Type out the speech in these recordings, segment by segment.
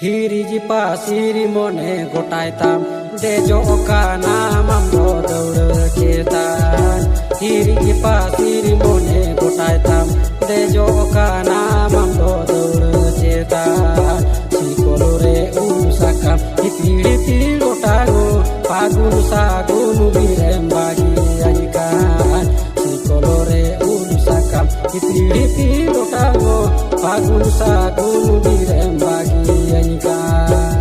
Hiriji pasiri mone gotai tam dejo kana mamdo daur ketan. Hiriji pasiri mone gotai tam dejo kana mamdo daur ketan. Sikolore usakam hipiri piro tago pagun sagun birem bagi ajikan. Sikolore usakam hipiri piro tago pagun sagun birem bagi ajikan.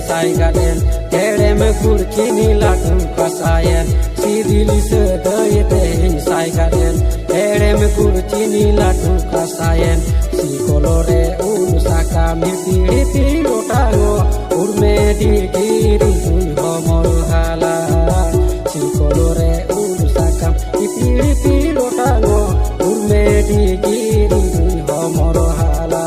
Sai gaden tere me kurkini latu pasayen sidili se dayete sai gaden tere me kurkini latu pasayen si kolore usaka mirti piro tago urme di giri homor hala si kolore usaka mirti piro tago urme di giri homor hala.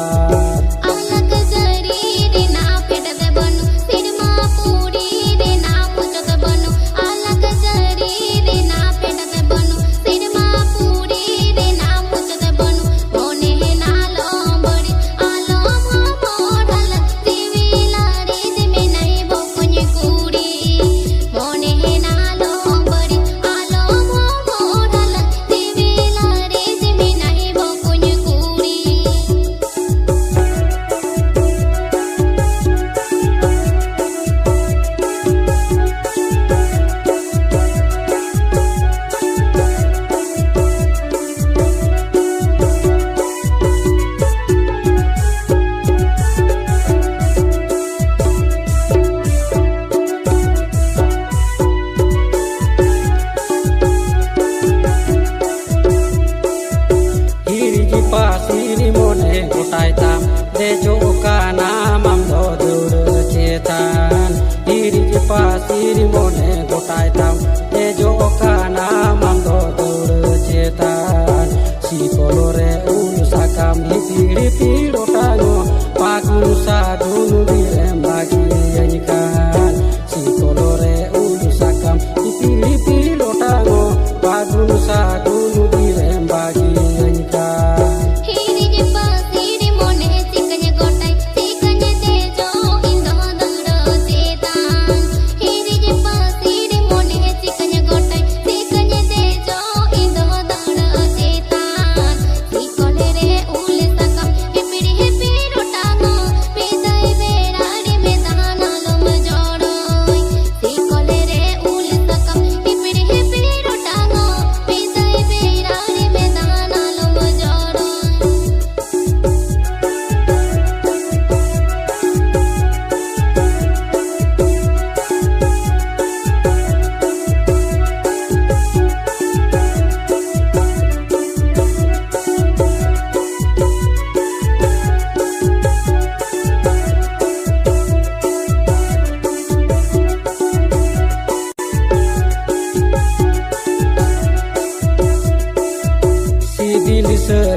Pasiri mone gotai tam dejo kana mamdo daur ketan. Hiriji pasiri mone gotai tam dejo kana mamdo daur ketan. Si kolore usakam hipiri piro tago pagun sadun birem bagi ajikan. Si kolore usakam hipiri piro tago pagun sadun birem bagi ajikan.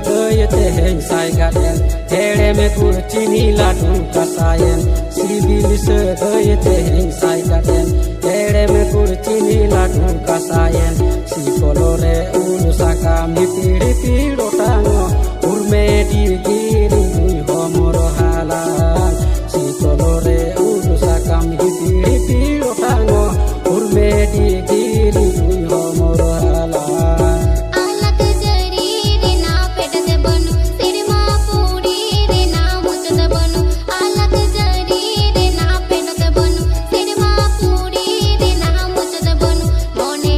Dayete sai gaden tere me kurchini latu kasayen sibil se dayete sai gaden tere me kurchini latu kasayen si kolore usaka mipiri piro tango urme di giri homor hala si kolore usaka mipiri piro tango urme di giri homor hala. Mone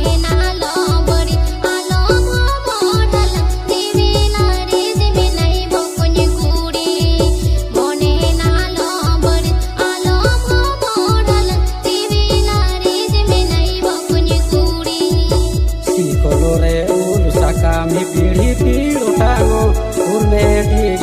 ढील